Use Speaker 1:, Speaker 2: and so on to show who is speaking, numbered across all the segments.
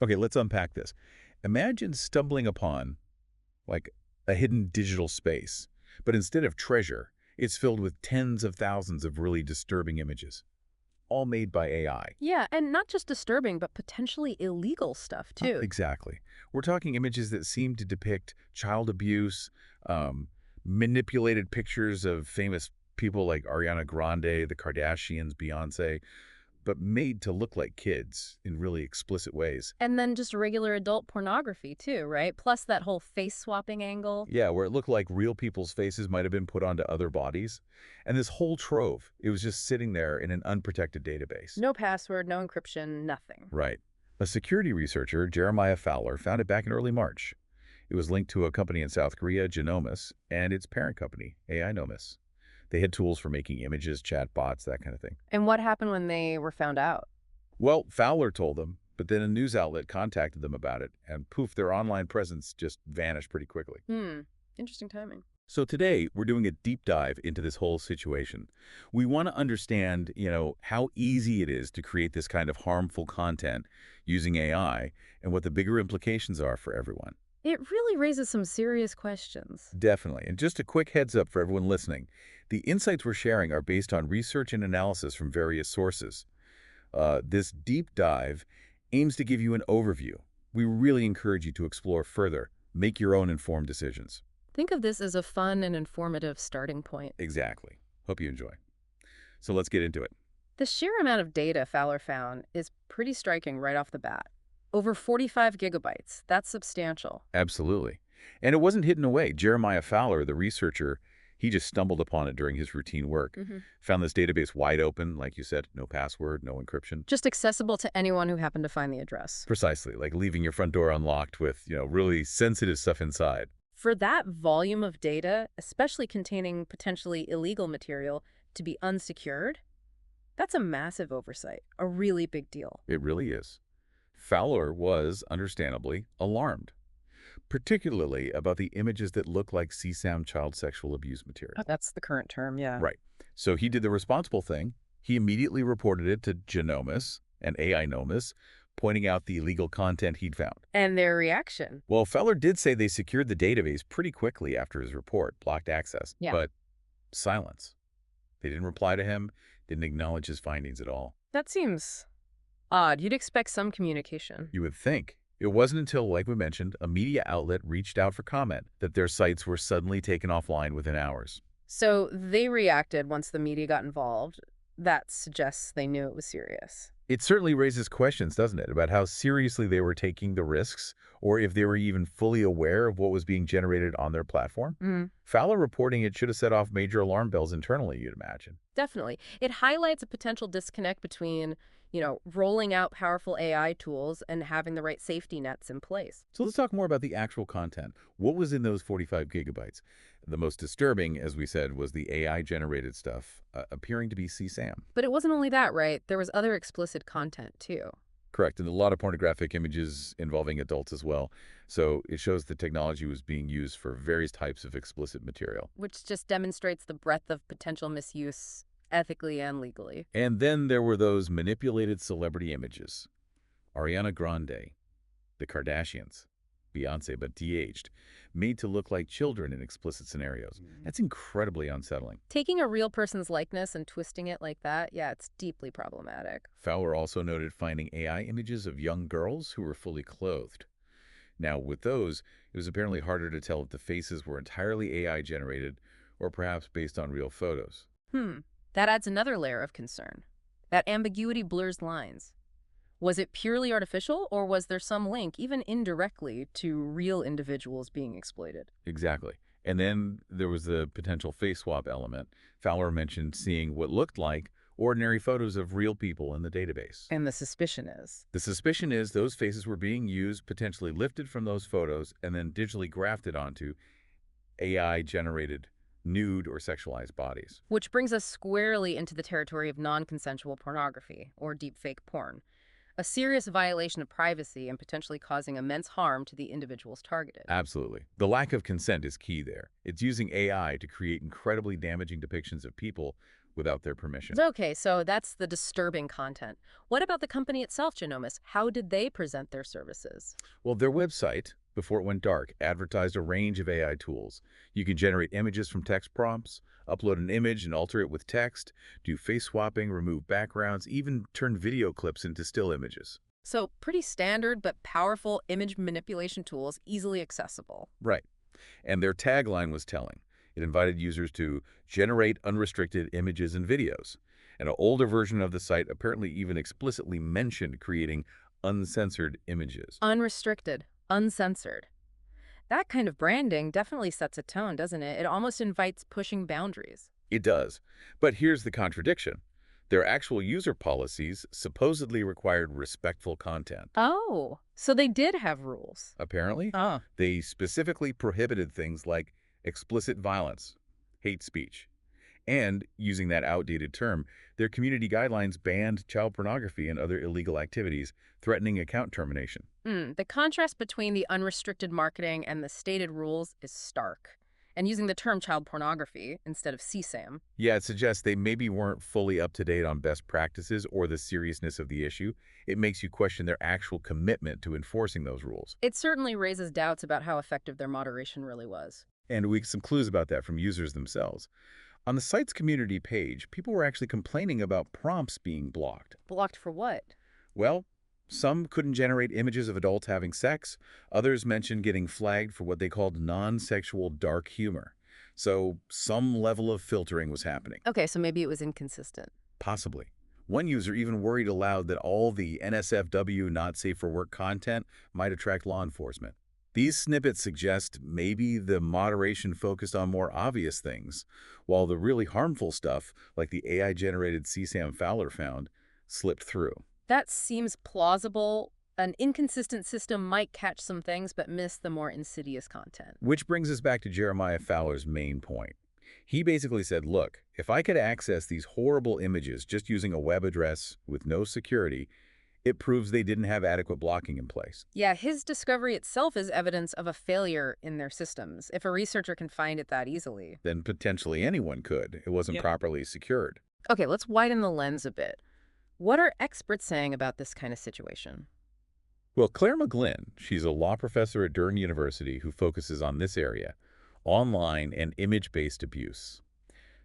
Speaker 1: Okay, let's unpack this. Imagine stumbling upon, like, a hidden digital space, but instead of treasure, it's filled with tens of thousands of really disturbing images, all made by AI.
Speaker 2: Yeah, and not just disturbing, but potentially illegal stuff, too.
Speaker 1: Exactly. We're talking images that seem to depict child abuse, um, manipulated pictures of famous people like Ariana Grande, the Kardashians, Beyonce, but made to look like kids in really explicit ways.
Speaker 2: And then just regular adult pornography, too, right? Plus that whole face swapping angle.
Speaker 1: Yeah, where it looked like real people's faces might have been put onto other bodies. And this whole trove, it was just sitting there in an unprotected database.
Speaker 2: No password, no encryption, nothing.
Speaker 1: Right. A security researcher, Jeremiah Fowler, found it back in early March. It was linked to a company in South Korea, GenNomis, and its parent company, AI Nomis. They had tools for making images, chat bots, that kind of thing.
Speaker 2: And what happened when they were found out?
Speaker 1: Well, Fowler told them, but then a news outlet contacted them about it, and poof, their online presence just vanished pretty quickly.
Speaker 2: Hmm, interesting timing.
Speaker 1: So today, we're doing a deep dive into this whole situation. We want to understand, how easy it is to create this kind of harmful content using AI and what the bigger implications are for everyone.
Speaker 2: It really raises some serious questions.
Speaker 1: Definitely. And just a quick heads up for everyone listening. The insights we're sharing are based on research and analysis from various sources. This deep dive aims to give you an overview. We really encourage you to explore further, make your own informed decisions.
Speaker 2: Think of this as a fun and informative starting point.
Speaker 1: Exactly. Hope you enjoy. So let's get into it.
Speaker 2: The sheer amount of data Fowler found is pretty striking right off the bat. Over 45 gigabytes. That's substantial.
Speaker 1: Absolutely. And it wasn't hidden away. Jeremiah Fowler, the researcher, he just stumbled upon it during his routine work.
Speaker 2: Hmm.
Speaker 1: Found this database wide open, like you said, no password, no encryption.
Speaker 2: Just accessible to anyone who happened to find the address.
Speaker 1: Precisely, like leaving your front door unlocked with, really sensitive stuff inside.
Speaker 2: For that volume of data, especially containing potentially illegal material, to be unsecured, that's a massive oversight, a really big deal.
Speaker 1: It really is. Fowler was, understandably, alarmed, particularly about the images that look like CSAM child sexual abuse material.
Speaker 2: That's the current term, yeah.
Speaker 1: Right. So he did the responsible thing. He immediately reported it to GenNomis and AI Nomis, pointing out the illegal content he'd found.
Speaker 2: And their reaction.
Speaker 1: Well, Feller did say they secured the database pretty quickly after his report, blocked access,
Speaker 2: Yeah.
Speaker 1: but silence. They didn't reply to him, didn't acknowledge his findings at all.
Speaker 2: That seems odd. You'd expect some communication.
Speaker 1: You would think. It wasn't until, like we mentioned, a media outlet reached out for comment that their sites were suddenly taken offline within hours.
Speaker 2: So they reacted once the media got involved. That suggests they knew it was serious.
Speaker 1: It certainly raises questions, doesn't it, about how seriously they were taking the risks or if they were even fully aware of what was being generated on their platform.
Speaker 2: Mm,
Speaker 1: Fowler reporting it should have set off major alarm bells internally, you'd imagine.
Speaker 2: definitely. It highlights a potential disconnect between, rolling out powerful AI tools and having the right safety nets in place.
Speaker 1: So let's talk more about the actual content. What was in those 45 gigabytes? The most disturbing, as we said, was the AI-generated stuff appearing to be CSAM.
Speaker 2: But it wasn't only that, right? There was other explicit content, too.
Speaker 1: Correct, and a lot of pornographic images involving adults as well. So it shows the technology was being used for various types of explicit material.
Speaker 2: Which just demonstrates the breadth of potential misuse ethically and legally.
Speaker 1: And then there were those manipulated celebrity images. Ariana Grande, the Kardashians, Beyonce, but de-aged, made to look like children in explicit scenarios. That's incredibly unsettling.
Speaker 2: Taking a real person's likeness and twisting it like that, yeah, it's deeply problematic.
Speaker 1: Fowler also noted finding AI images of young girls who were fully clothed. Now, with those, it was apparently harder to tell if the faces were entirely AI-generated or perhaps based on real photos.
Speaker 2: That adds another layer of concern. That ambiguity blurs lines. Was it purely artificial, or was there some link, even indirectly, to real individuals being exploited?
Speaker 1: Exactly. And then there was the potential face swap element. Fowler mentioned seeing what looked like ordinary photos of real people in the database.
Speaker 2: And the suspicion is.
Speaker 1: The suspicion is those faces were being used, potentially lifted from those photos, and then digitally grafted onto AI-generated nude or sexualized bodies.
Speaker 2: Which brings us squarely into the territory of non-consensual pornography, or deepfake porn. A serious violation of privacy and potentially causing immense harm to the individuals targeted.
Speaker 1: Absolutely. The lack of consent is key there. It's using AI to create incredibly damaging depictions of people without their permission.
Speaker 2: Okay, so that's the disturbing content. What about the company itself, GenNomis? How did they present their services?
Speaker 1: Well, their website, before it went dark, advertised a range of AI tools. You can generate images from text prompts, upload an image and alter it with text, do face swapping, remove backgrounds, even turn video clips into still images.
Speaker 2: So, pretty standard but powerful image manipulation tools, easily accessible.
Speaker 1: Right. And their tagline was telling. It invited users to generate unrestricted images and videos. And an older version of the site apparently even explicitly mentioned creating uncensored images.
Speaker 2: Unrestricted, uncensored. That kind of branding definitely sets a tone, doesn't it? It almost invites pushing boundaries.
Speaker 1: It does. But here's the contradiction. Their actual user policies supposedly required respectful content.
Speaker 2: Oh, so they did have rules.
Speaker 1: Apparently,
Speaker 2: Oh.
Speaker 1: they specifically prohibited things like explicit violence, hate speech, and, using that outdated term, their community guidelines banned child pornography and other illegal activities, threatening account termination.
Speaker 2: The contrast between the unrestricted marketing and the stated rules is stark. And using the term child pornography instead of CSAM.
Speaker 1: Yeah, it suggests they maybe weren't fully up to date on best practices or the seriousness of the issue. It makes you question their actual commitment to enforcing those rules.
Speaker 2: It certainly raises doubts about how effective their moderation really was.
Speaker 1: And we get some clues about that from users themselves. On the site's community page, people were actually complaining about prompts being blocked.
Speaker 2: Blocked for what?
Speaker 1: Well, some couldn't generate images of adults having sex. Others mentioned getting flagged for what they called non-sexual dark humor. So some level of filtering was happening.
Speaker 2: Okay, so maybe it was inconsistent.
Speaker 1: Possibly. One user even worried aloud that all the NSFW not safe for work content might attract law enforcement. These snippets suggest maybe the moderation focused on more obvious things, while the really harmful stuff, like the AI-generated CSAM Fowler found, slipped through.
Speaker 2: That seems plausible. An inconsistent system might catch some things but miss the more insidious content.
Speaker 1: Which brings us back to Jeremiah Fowler's main point. He basically said, look, if I could access these horrible images just using a web address with no security, it proves they didn't have adequate blocking in place.
Speaker 2: Yeah, his discovery itself is evidence of a failure in their systems, if a researcher can find it that easily.
Speaker 1: Then potentially anyone could. It wasn't properly secured.
Speaker 2: Okay, let's widen the lens a bit. What are experts saying about this kind of situation?
Speaker 1: Well, Claire McGlynn, she's a law professor at Durham University who focuses on this area, online and image-based abuse.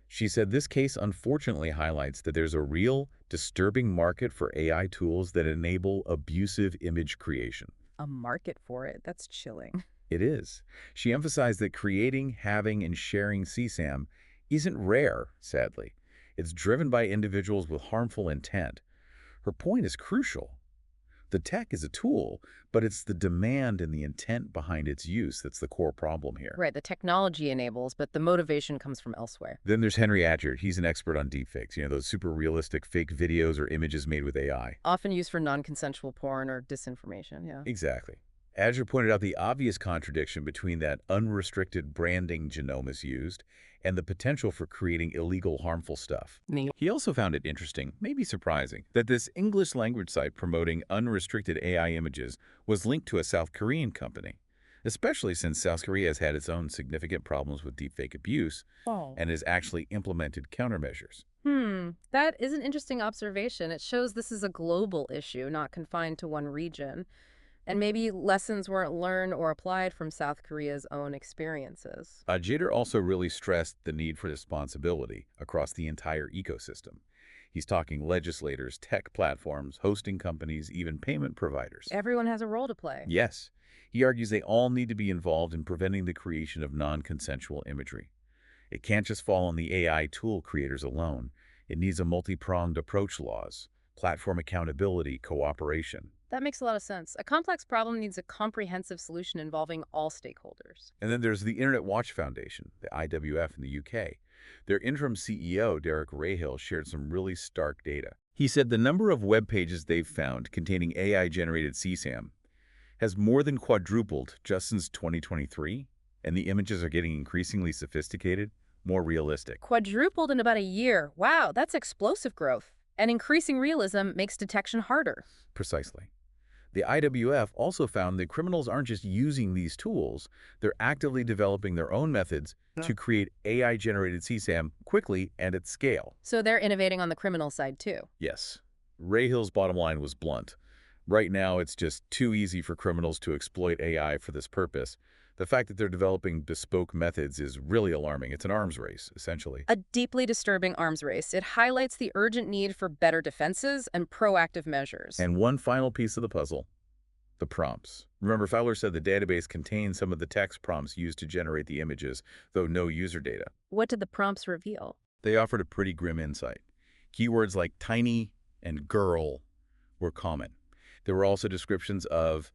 Speaker 1: She said this case unfortunately highlights that there's a real, disturbing market for AI tools that enable abusive image creation.
Speaker 2: A market for it? That's chilling.
Speaker 1: It is. She emphasized that creating, having, and sharing CSAM isn't rare, sadly. It's driven by individuals with harmful intent. Her point is crucial. The tech is a tool, but it's the demand and the intent behind its use that's the core problem here.
Speaker 2: Right, the technology enables, but the motivation comes from elsewhere.
Speaker 1: Then there's Henry Adger. He's an expert on deepfakes, those super realistic fake videos or images made with AI.
Speaker 2: Often used for non-consensual porn or disinformation, yeah.
Speaker 1: Exactly. Adger pointed out the obvious contradiction between that unrestricted branding GenNomis used and the potential for creating illegal, harmful stuff. He also found it interesting, maybe surprising, that this English language site promoting unrestricted AI images was linked to a South Korean company, especially since South Korea has had its own significant problems with deepfake abuse and has actually implemented countermeasures.
Speaker 2: That is an interesting observation. It shows this is a global issue, not confined to one region. And maybe lessons weren't learned or applied from South Korea's own experiences.
Speaker 1: Jader also really stressed the need for responsibility across the entire ecosystem. He's talking legislators, tech platforms, hosting companies, even payment providers.
Speaker 2: Everyone has a role to play.
Speaker 1: Yes. He argues they all need to be involved in preventing the creation of non-consensual imagery. It can't just fall on the AI tool creators alone. It needs a multi-pronged approach: laws, platform accountability, cooperation.
Speaker 2: That makes a lot of sense. A complex problem needs a comprehensive solution involving all stakeholders.
Speaker 1: And then there's the Internet Watch Foundation, the IWF in the UK. Their interim CEO, Derek Rahill, shared some really stark data. He said the number of web pages they've found containing AI-generated CSAM has more than quadrupled just since 2023, and the images are getting increasingly sophisticated, more realistic.
Speaker 2: Quadrupled in about a year. Wow, that's explosive growth. And increasing realism makes detection harder.
Speaker 1: Precisely. The IWF also found that criminals aren't just using these tools, they're actively developing their own methods to create AI-generated CSAM quickly and at scale.
Speaker 2: So they're innovating on the criminal side too.
Speaker 1: Yes. Ray Hill's bottom line was blunt. Right now, it's just too easy for criminals to exploit AI for this purpose. The fact that they're developing bespoke methods is really alarming. It's an arms race, essentially.
Speaker 2: A deeply disturbing arms race. It highlights the urgent need for better defenses and proactive measures.
Speaker 1: And one final piece of the puzzle, the prompts. Remember, Fowler said the database contains some of the text prompts used to generate the images, though no user data.
Speaker 2: What did the prompts reveal?
Speaker 1: They offered a pretty grim insight. Keywords like tiny and girl were common. There were also descriptions of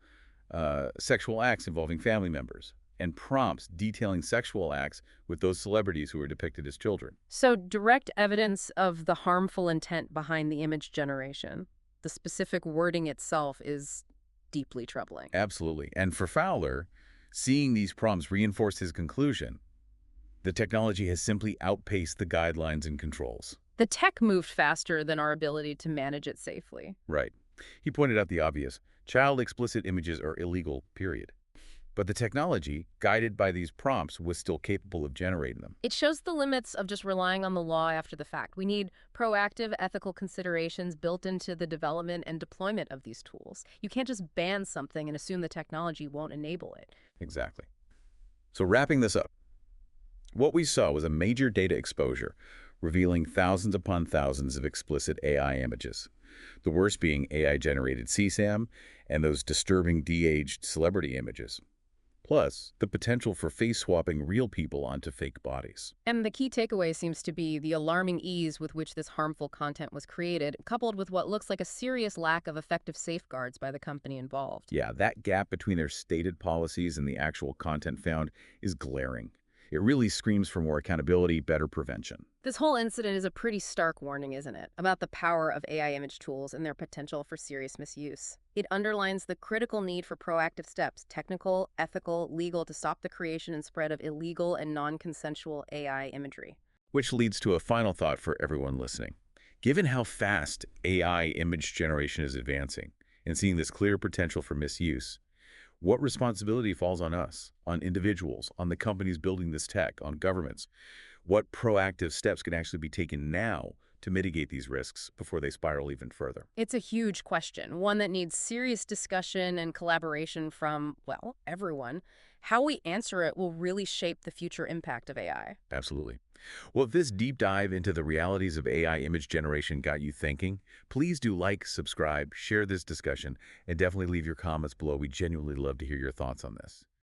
Speaker 1: sexual acts involving family members and prompts detailing sexual acts with those celebrities who were depicted as children.
Speaker 2: So direct evidence of the harmful intent behind the image generation. The specific wording itself is deeply troubling.
Speaker 1: Absolutely. And for Fowler, seeing these prompts reinforced his conclusion: the technology has simply outpaced the guidelines and controls.
Speaker 2: The tech moved faster than our ability to manage it safely.
Speaker 1: Right. He pointed out the obvious. Child explicit images are illegal, period. But the technology, guided by these prompts, was still capable of generating them.
Speaker 2: It shows the limits of just relying on the law after the fact. We need proactive ethical considerations built into the development and deployment of these tools. You can't just ban something and assume the technology won't enable it.
Speaker 1: Exactly. So wrapping this up, what we saw was a major data exposure, revealing thousands upon thousands of explicit AI images. The worst being AI-generated CSAM and those disturbing de-aged celebrity images. Plus, the potential for face-swapping real people onto fake bodies.
Speaker 2: And the key takeaway seems to be the alarming ease with which this harmful content was created, coupled with what looks like a serious lack of effective safeguards by the company involved.
Speaker 1: Yeah, that gap between their stated policies and the actual content found is glaring. It really screams for more accountability, better prevention.
Speaker 2: This whole incident is a pretty stark warning, isn't it, about the power of AI image tools and their potential for serious misuse. It underlines the critical need for proactive steps, technical, ethical, legal, to stop the creation and spread of illegal and non-consensual AI imagery.
Speaker 1: Which leads to a final thought for everyone listening. Given how fast AI image generation is advancing and seeing this clear potential for misuse, what responsibility falls on us, on individuals, on the companies building this tech, on governments? What proactive steps can actually be taken now to mitigate these risks before they spiral even further?
Speaker 2: It's a huge question, one that needs serious discussion and collaboration from, well, everyone. How we answer it will really shape the future impact of AI.
Speaker 1: Absolutely. Well, if this deep dive into the realities of AI image generation got you thinking, please do like, subscribe, share this discussion, and definitely leave your comments below. We genuinely love to hear your thoughts on this.